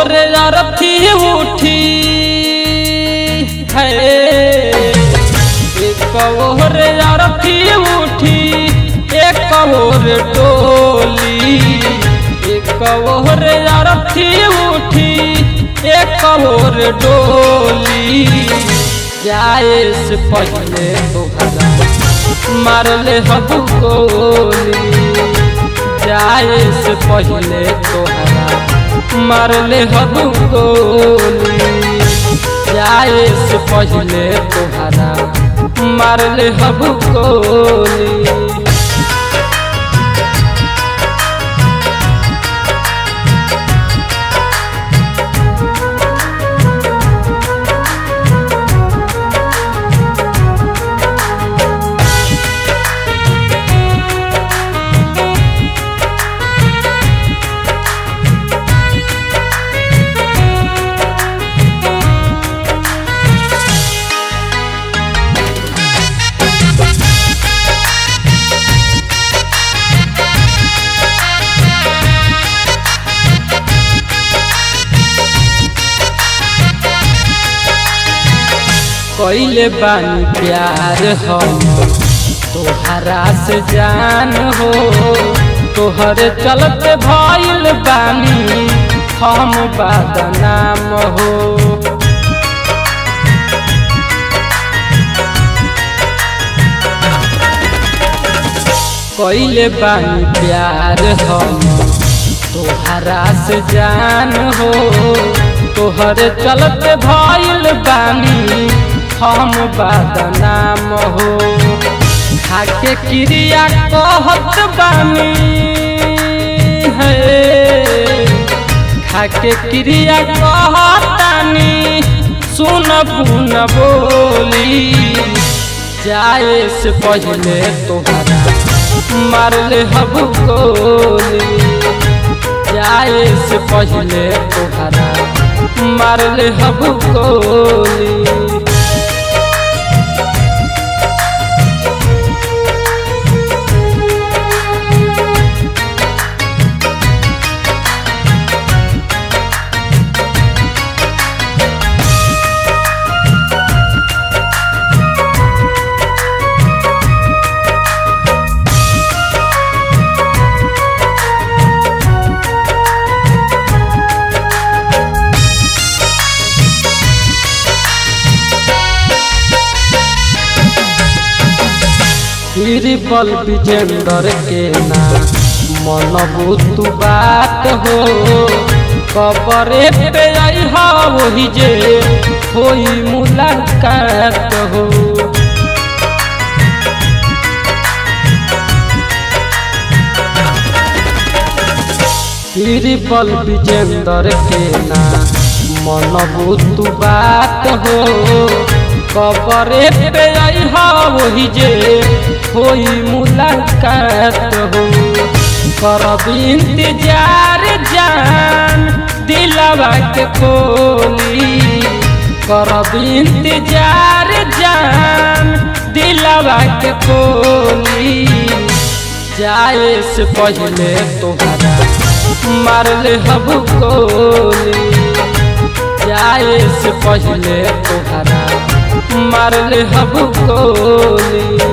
रे अरथी उठी है, एक रे अरथी उठी, एक और डोली, एक रे अरथी उठी, एक और डोली। जाए से पहले तोहरा मारले हब गोली, जाए से पहले तोहरा मारले हब गोली, जाए से पहले तोहरा मारले हब गोली। कइले बानी प्यार हम तोहरा से जान हो, तोहरे चलते भइल बानी हम बदनाम हो। कइले बानी प्यार हम तोहरा से जान हो, तोहरे चलते भइल बानी हम बदनाम हो। खाके क्रिया कहत बानी है, खाके क्रिया कहतानी सुन बुन बोली। जाए से पहले तोहरा मारले हब गोली, जाए से पहले तोहरा मारले हब गोली। बल विजेंदर के ना मनबू तू बात हो, कबरे पे आइहा वही जे होई मुलाकात हो। बल विजेंदर के ना मनबू तू बात हो, कबरे पे आइहा वही जे होई मुलाकात हो। करब इंतजार जान दिलवा के खोली, करब इंतजार जान दिलवा के खोली। जाए से पहले तोहरा मारले हब गोली, जाए से पहले तोहरा मारले हब गोली।